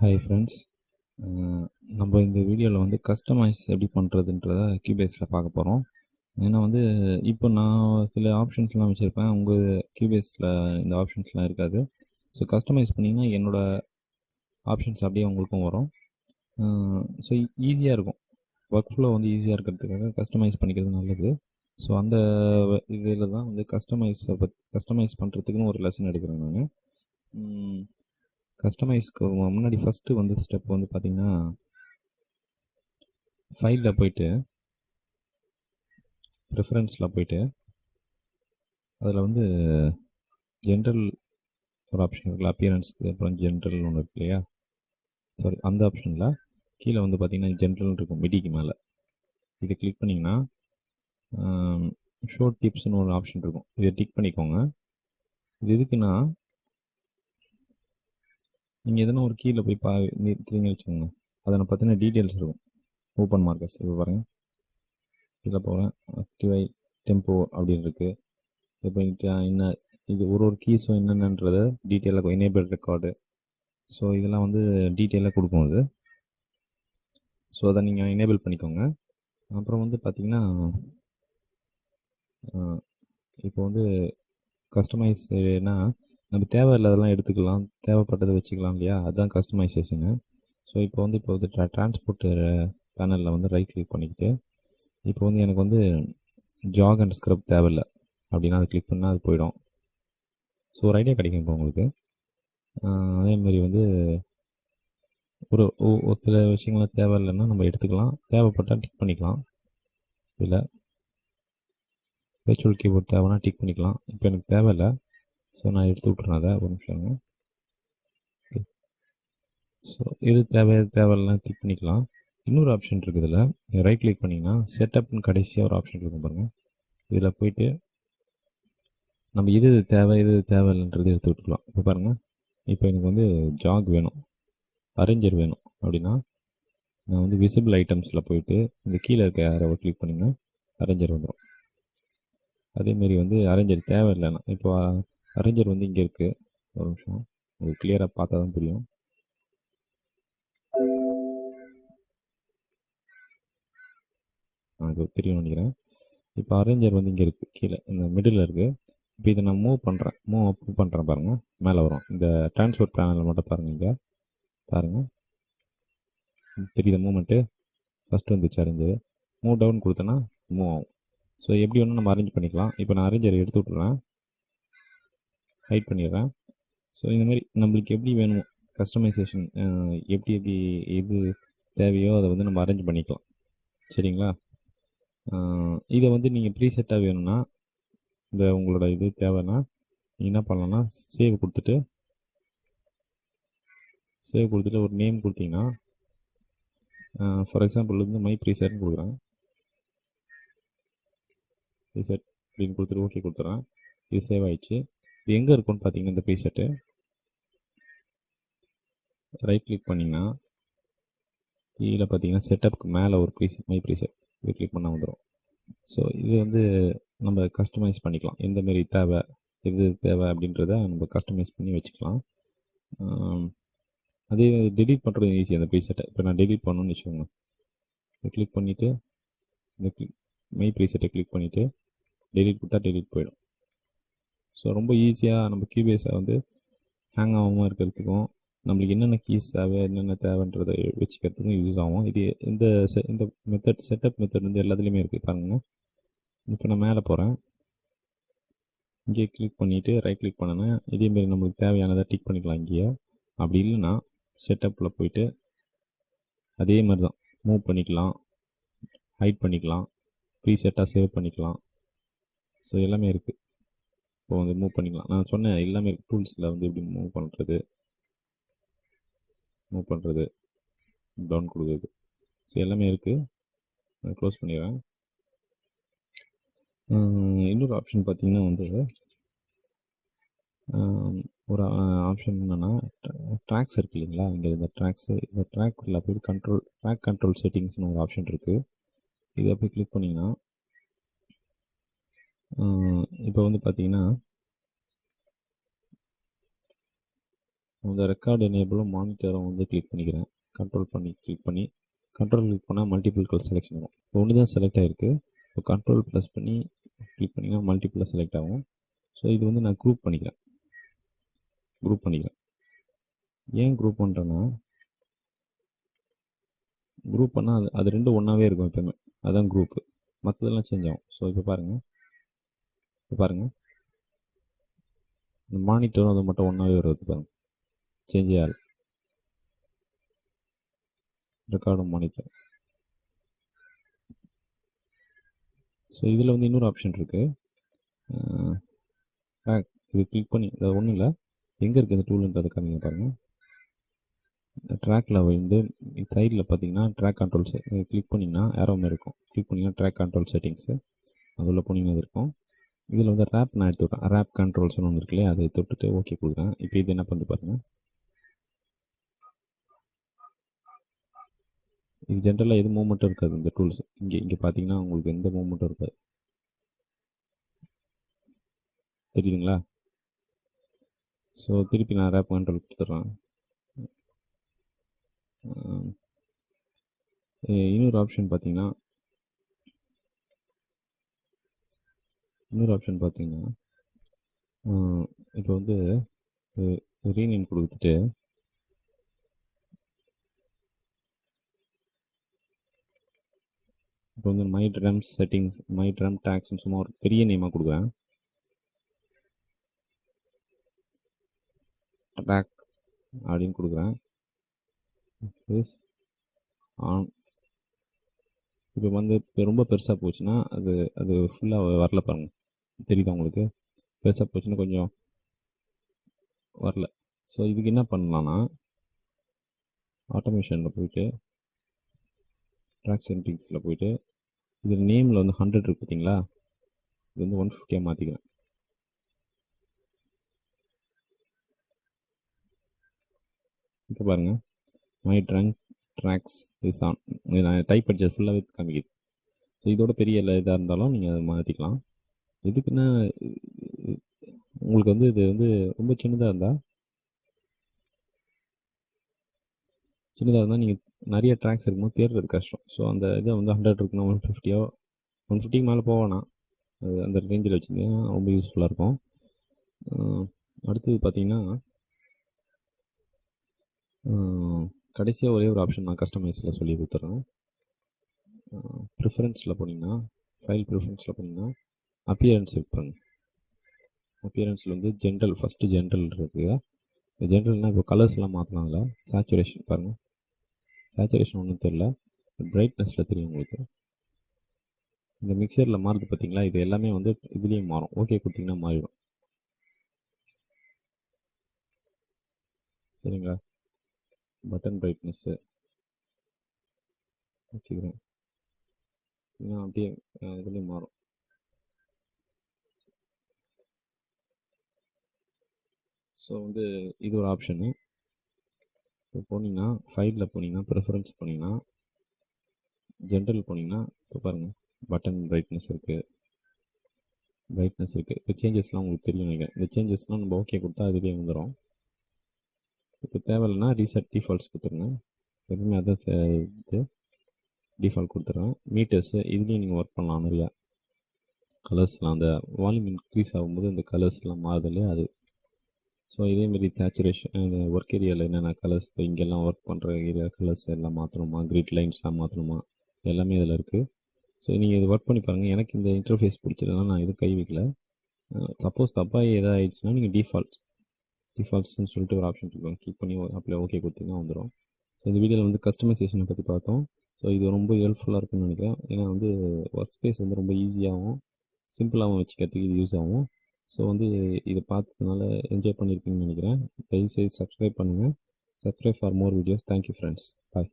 Hi friends. நம்ம இந்த வீடியோவில் வந்து கஸ்டமைஸ் எப்படி பண்ணுறதுன்றத கியூபேஸில் பார்க்க போகிறோம். ஏன்னா வந்து இப்போ நான் சில ஆப்ஷன்ஸ்லாம் வச்சுருப்பேன், உங்கள் கியூபேஸில் இந்த ஆப்ஷன்ஸ்லாம் இருக்காது. ஸோ கஸ்டமைஸ் பண்ணிங்கன்னா என்னோடய ஆப்ஷன்ஸ் அப்படியே உங்களுக்கும் வரும். ஸோ ஈஸியாக இருக்கும், ஒர்க் ஃப்ளோ வந்து ஈஸியாக இருக்கிறதுக்காக கஸ்டமைஸ் பண்ணிக்கிறது நல்லது. ஸோ அந்த இதில் தான் வந்து கஸ்டமைஸ் பண்ணுறதுக்குன்னு ஒரு லெசன் எடுக்கிறேன் நான். கஸ்டமைஸ்க்கு முன்னாடி ஃபஸ்ட்டு வந்து ஸ்டெப் வந்து பார்த்திங்கன்னா, ஃபைலில் போய்ட்டு ப்ரிஃபரன்ஸில் போய்ட்டு அதில் வந்து ஜென்ரல் ஒரு ஆப்ஷன் இருக்குல்ல, அப்பியரன்ஸ்க்கு அப்புறம் ஜென்ரல் ஒன்று இருக்கு இல்லையா, சாரி அந்த ஆப்ஷனில் கீழே வந்து பார்த்திங்கன்னா ஜென்ரல் இருக்கும் மிடிக்கு மேலே. இதை கிளிக் பண்ணிங்கன்னா ஷோ டிப்ஸ்னு ஒரு ஆப்ஷன் இருக்கும், இதை டிக் பண்ணிக்கோங்க. இது எதுக்குன்னா, நீங்கள் எதனா ஒரு கீழே போய் நிறுத்துறீங்க வச்சுக்கோங்க, அதை பற்றின டீட்டெயில்ஸ் இருக்கும். ஓப்பன் மார்க்கர்ஸ் இப்போ பாருங்கள், இதில் போகிறேன், ஆக்டிவை டெம்போ அப்படின்னு இருக்குது. இப்போ என்ன இது ஒரு கீஸும் என்னென்னன்றத டீட்டெயிலாக எனேபிள் ரெக்கார்டு, ஸோ இதெல்லாம் வந்து டீட்டெயிலாக கொடுக்கும் இது. ஸோ அதை நீங்கள் எனேபிள் பண்ணிக்கோங்க. அப்புறம் வந்து பார்த்திங்கன்னா, இப்போ வந்து கஸ்டமைஸ்னா நம்ம தேவையில்லாதெல்லாம் எடுத்துக்கலாம், தேவைப்பட்டதை வச்சுக்கலாம் இல்லையா, அதுதான் கஸ்டமைசேஷனு. ஸோ இப்போ வந்து டிரான்ஸ்போர்ட் பேனலில் வந்து ரைட் கிளிக் பண்ணிக்கிட்டு, இப்போ வந்து எனக்கு வந்து ஜாக் அண்ட் ஸ்க்ரப் தேவையில்லை அப்படின்னா அதை கிளிக் பண்ணால் அது போயிடும். ஸோ ஒரு ஐடியா கிடைக்கும் இப்போ உங்களுக்கு. அதேமாரி வந்து ஒரு சில விஷயங்கள்லாம் தேவையில்லைன்னா நம்ம எடுத்துக்கலாம், தேவைப்பட்டால் டிக் பண்ணிக்கலாம். இதில் விர்ச்சுவல் கீபோர்ட் தேவைன்னா டிக் பண்ணிக்கலாம். இப்போ எனக்கு தேவையில்லை, ஸோ நான் எடுத்து விட்றேன் அதை. ஒரு நிமிஷங்க. ஸோ எது தேவையில்லைன்னா டிக் பண்ணிக்கலாம். இன்னொரு ஆப்ஷன் இருக்குது, இதில் ரைட் கிளிக் பண்ணிங்கன்னா செட்டப்னு கடைசியாக ஒரு ஆப்ஷன் இருக்கும் பாருங்கள். இதில் போய்ட்டு நம்ம எது தேவையில்லைன்றது எடுத்து விட்டுக்கலாம். இப்போ பாருங்கள், இப்போ எனக்கு வந்து ஜாக் வேணும், அரேஞ்சர் வேணும் அப்படின்னா நான் வந்து விசிபிள் ஐட்டம்ஸில் போய்ட்டு இந்த கீழே இருக்க யாரை கிளிக் பண்ணிங்கன்னா அரேஞ்சர் வந்துடும். அதேமாரி வந்து அரேஞ்சர் தேவையில்லைன்னா, இப்போ அரேஞ்சர் வந்து இங்கே இருக்குது, ஒரு நிமிஷம் அது கிளியராக பார்த்தா தான் புரியும். அது தெரியும் நினைக்கிறேன். இப்போ அரேஞ்சர் வந்து இங்கே இருக்குது, கீழே இந்த மிடில் இருக்குது. இப்போ இதை நான் மூவ் பண்ணுறேன் பாருங்கள், மேலே வரும். இந்த டிரான்ஸ்போர்ட் பேனலில் மட்டும் பாருங்கள், இங்கே பாருங்கள் தெரியுத மூவ்மெண்ட்டு. ஃபஸ்ட்டு வந்துச்சு அரேஞ்சர், மூவ் டவுன் கொடுத்தேன்னா மூவ் ஆகும். ஸோ எப்படி வேணும் நம்ம அரேஞ்ச் பண்ணிக்கலாம். இப்போ நான் அரேஞ்சரை எடுத்து விட்டுறேன், ஹைட் பண்ணிடுறேன். ஸோ இந்தமாரி நம்மளுக்கு எப்படி வேணுமோ கஸ்டமைசேஷன் எப்படி எது தேவையோ அதை வந்து நம்ம அரேஞ்ச் பண்ணிக்கலாம், சரிங்களா. இதை வந்து நீங்கள் ப்ரீசெட்டாக வேணும்னா, இந்த உங்களோட இது தேவைன்னா நீங்கள் என்ன பண்ணலாம்னா சேவ் கொடுத்துட்டு ஒரு நேம் கொடுத்தீங்கன்னா, ஃபார் எக்ஸாம்பிள் வந்து மை ப்ரீசெட்னு கொடுக்குறேன், ப்ரீசெட் அப்படின்னு கொடுத்துட்டு ஓகே கொடுத்துட்றேன். இது சேவ் ஆகிடுச்சு. இது எங்கே இருக்குன்னு பார்த்தீங்கன்னா, இந்த ப்ரீசெட்டு ரைட் கிளிக் பண்ணிங்கன்னா கீழே பார்த்தீங்கன்னா செட்டப்புக்கு மேலே ஒரு ப்ரீசெட், மை ப்ரீசெட், இது கிளிக் பண்ணால் வந்துடும். ஸோ இது வந்து நம்ம கஸ்டமைஸ் பண்ணிக்கலாம், எந்தமாரி எது தேவை அப்படின்றத நம்ம கஸ்டமைஸ் பண்ணி வச்சுக்கலாம். அதே டெலிட் பண்ணுறது ஈஸி அந்த ப்ரீசெட்டை. இப்போ நான் டெலிட் பண்ணணும்னு வச்சுக்கோங்க, கிளிக் பண்ணிவிட்டு இந்த மை ப்ரீசெட்டை கிளிக் பண்ணிவிட்டு டெலிட் கொடுத்தா டெலிட் போயிடும். ஸோ ரொம்ப ஈஸியாக நம்ம கியூபேஸை வந்து ஹேங் ஆகாமல் இருக்கிறதுக்கும், நம்மளுக்கு என்னென்ன கீஸ் தேவை என்னென்ன தேவைன்றதை வச்சுக்கிறதுக்கும் யூஸ் ஆகும். இது இந்த செட்டப் மெத்தட் வந்து எல்லாத்துலேயுமே இருக்குது பாருங்கள். இப்போ நான் மேலே போகிறேன், இங்கே கிளிக் பண்ணிவிட்டு ரைட் கிளிக் பண்ணேன்னா இதேமாரி நம்மளுக்கு தேவையானதை டிக் பண்ணிக்கலாம் இங்கேயே. அப்படி இல்லைன்னா செட்டப்பில் போய்ட்டு அதே மாதிரி தான் மூவ் பண்ணிக்கலாம், ஹைட் பண்ணிக்கலாம், ப்ரீசெட்டாக சேவ் பண்ணிக்கலாம். ஸோ எல்லாமே இருக்குது. இப்போ வந்து மூவ் பண்ணிக்கலாம், நான் சொன்னேன் எல்லாமே டூல்ஸில் வந்து எப்படி மூவ் பண்ணுறது டவுன் கொடுக்குறது, ஸோ எல்லாமே இருக்குது. நான் க்ளோஸ் பண்ணிடுறேன். இன்னொரு ஆப்ஷன் பார்த்தீங்கன்னா வந்து ஒரு ஆப்ஷன் என்னென்னா ட்ராக்ஸ் இருக்குது இல்லைங்களா, இங்கே இந்த ட்ராக்ஸில் போய் ட்ராக் கண்ட்ரோல் செட்டிங்ஸ்னு ஒரு ஆப்ஷன் இருக்குது. இதை போய் கிளிக் பண்ணிங்கன்னா இப்போ வந்து பார்த்தீங்கன்னா அந்த ரெக்கார்டு எனேபிளும் மானிட்டரும் வந்து கிளிக் பண்ணிக்கிறேன். கண்ட்ரோல் கிளிக் பண்ணால் மல்டிபிள் கல் செலெக்ஷன் வரும். இப்போ ஒன்று தான் செலக்ட் ஆகிருக்கு. இப்போ கண்ட்ரோல் ப்ளஸ் பண்ணி கிளிக் பண்ணிங்கன்னா மல்டிபிளாக செலக்ட் ஆகும். ஸோ இது வந்து நான் குரூப் பண்ணிக்கிறேன். ஏன் குரூப் பண்ணுறேன்னா, குரூப் பண்ணால் அது ரெண்டும் ஒன்றாவே இருக்கும் எப்போயுமே. அதுதான் குரூப்பு. மற்றதெல்லாம் சேஞ்ச் ஆகும். ஸோ இப்போ பாருங்கள், இந்த மானிட்டரும் அது மட்டும் ஒன்றாவே வருது பாருங்கள். சேஞ்ச் ஆகல. ரெக்கார்டும் மானிட்டர். ஸோ இதில் வந்து இன்னொரு ஆப்ஷன் இருக்குது. இது கிளிக் பண்ணி, அது ஒன்றும் இல்லை, எங்கே இருக்குது இந்த டூலுன்றதை காமிங்க பாருங்கள். ட்ராக்கில் வந்து சைடில் பார்த்தீங்கன்னா ட்ராக் கண்ட்ரோல்ஸ் கிளிக் பண்ணிங்கன்னா ஏரோ மாதிரி இருக்கும். கிளிக் பண்ணிங்கன்னா ட்ராக் கண்ட்ரோல் செட்டிங்ஸு அதில் போனீங்கன்னா அது இருக்கும். இதில் வந்து ரேப் நான் எடுத்து விட்றேன். ரேப் கண்ட்ரோல்ஸ்னு ஒன்று இருக்குல்லையே, அதை தொட்டுட்டு ஓகே கொடுக்குறேன். இப்போ இது என்ன பண்ணி பாருங்கள். இது ஜென்ரலாக எது மூவ்மெண்ட்டும் இருக்காது இந்த டூல்ஸ். இங்கே பார்த்தீங்கன்னா உங்களுக்கு எந்த மூவ்மெண்ட்டும் இருக்காது. தெரியுதுங்களா? ஸோ திருப்பி நான் ரேப் கண்ட்ரோல் கொடுத்துட்றேன். இன்னொரு ஆப்ஷன் பார்த்தீங்கன்னா இப்போ வந்து ரீநேம் கொடுத்துட்டு இப்போ வந்து my drum settings, my drum டேக்ஸ்னு சும்மா ஒரு பெரிய நேமாக கொடுக்குறேன். ட்ராக் அப்படின்னு கொடுக்குறேன். இப்போ வந்து ரொம்ப பெருசாக போச்சுன்னா அது ஃபுல்லாக வரல பாருங்க. தெரியுதா உங்களுக்கு? பெருசாக போச்சுன்னா கொஞ்சம் வரல. ஸோ இதுக்கு என்ன பண்ணலான்னா, ஆட்டோமேஷனில் போயிட்டு ட்ராக் செட்டிங்ஸில் போயிட்டு இதில் நேமில் வந்து 100 இருக்குது பார்த்தீங்களா? இது வந்து 150 மாற்றிக்கிறேன். இப்போ பாருங்கள், மை ட்ராக்ஸ் இஸ் ஆன். நான் டைப் அடிச்சது ஃபுல்லாகவே காமிக்குது. ஸோ இதோட பெரிய இதாக இருந்தாலும் நீங்கள் அதை மாற்றிக்கலாம். எதுக்குன்னா உங்களுக்கு வந்து இது வந்து ரொம்ப சின்னதாக இருந்தால் நீங்கள் நிறைய ட்ராக்ஸ் இருக்கும்போது தேடுறது கஷ்டம். ஸோ அந்த இதை வந்து 100 இருக்குன்னா 150க்கு மேலே போவேனா, அது அந்த ரேஞ்சில் வச்சுருந்தீங்கன்னா ரொம்ப யூஸ்ஃபுல்லாக இருக்கும். அடுத்தது பார்த்தீங்கன்னா கடைசியாக ஒரே ஒரு ஆப்ஷன் நான் கஸ்டமைஸில் சொல்லி கொடுத்துட்றேன். ப்ரிஃபரன்ஸில் போனீங்கன்னா, ஃபைல் ப்ரிஃபரன்ஸில் போனீங்கன்னா அப்பியரன்ஸ் இருப்பாங்க. அப்பியரன்ஸில் வந்து ஃபஸ்ட்டு ஜென்ரல் இருக்குது. ஜென்ரல்னால் இப்போ கலர்ஸ்லாம் மாற்றலாம். அதில் சேச்சுரேஷன் பாருங்கள். சேச்சுரேஷன் ஒன்றும் தெரியல, பிரைட்னஸில் தெரியும் உங்களுக்கு. இந்த மிக்சரில் மாறுது பார்த்தீங்களா? இது எல்லாமே வந்து இதுலேயும் மாறும். ஓகே கொடுத்தீங்கன்னா மாறிடும். சரிங்களா? பட்டன் பிரைட்னஸ்ஸு வச்சுக்கிறேன். இன்னும் அப்படியே இதுலேயும் மாறும். ஸோ வந்து இது ஒரு ஆப்ஷனு. இப்போ போனீங்கன்னா ஃபைலில் போனீங்கன்னா ப்ரிஃபரன்ஸ் போனீங்கன்னா ஜென்ரல் போனீங்கன்னா இப்போ பாருங்கள், பட்டன் பிரைட்னஸ் இருக்குது. இப்போ சேஞ்சஸ்லாம் உங்களுக்கு தெரியும் நினைக்கிறேன். இந்த சேஞ்சஸ்லாம் நம்ம ஓகே கொடுத்தா அதுலேயே வந்துடும். இப்போ தேவையில்லைன்னா ரீசெட் டிஃபால்ட்ஸ் கொடுத்துருங்க. எப்பவுமே அதை இது டிஃபால்ட் கொடுத்துட்றேன். மீட்டர்ஸு இதுலேயும் நீங்கள் ஒர்க் பண்ணலாம். நிறையா கலர்ஸ்லாம் அந்த வால்யூம் இன்க்ரீஸ் ஆகும்போது இந்த கலர்ஸ்லாம் மாறுதலே அது. ஸோ இதேமாரி சேச்சுரேஷன் இந்த ஒர்க் ஏரியாவில் என்னென்ன கலர்ஸ், இங்கெல்லாம் ஒர்க் பண்ணுற ஏரியா கலர்ஸ் எல்லாம் மாற்றணுமா, கிரிட் லைன்ஸ்லாம் மாற்றணுமா, எல்லாமே இதில் இருக்குது. ஸோ நீங்கள் இது ஒர்க் பண்ணி பாருங்கள். எனக்கு இந்த இன்டர்ஃபேஸ் பிடிச்சதுனால நான் எதுவும் கை வைக்கல. சப்போஸ் தப்பாக எதாவது ஆயிடுச்சுன்னா நீங்கள் டிஃபால்ட்ஸ்னு சொல்லிட்டு ஒரு ஆப்ஷன் இருக்கும், கிளிக் பண்ணி அப்படியே ஓகே கொடுத்தீங்கன்னா வந்துடும். ஸோ இந்த வீடியோவில் வந்து கஸ்டமைசேஷனை பற்றி பார்த்தோம். ஸோ இது ரொம்ப ஹெல்ப்ஃபுல்லாக இருக்குன்னு நினைக்கிறேன். ஏன்னா வந்து ஒர்க் ஸ்பேஸ் வந்து ரொம்ப ஈஸியாகவும் சிம்பிளாகவும் வச்சுக்கிறதுக்கு இது யூஸ் ஆகும். ஸோ வந்து இதை பார்த்ததுனால என்ஜாய் பண்ணியிருப்பீங்கன்னு நினைக்கிறேன். தயவுசெய்து சப்ஸ்கிரைப் பண்ணுங்கள். Subscribe for more videos. Thank you friends. Bye.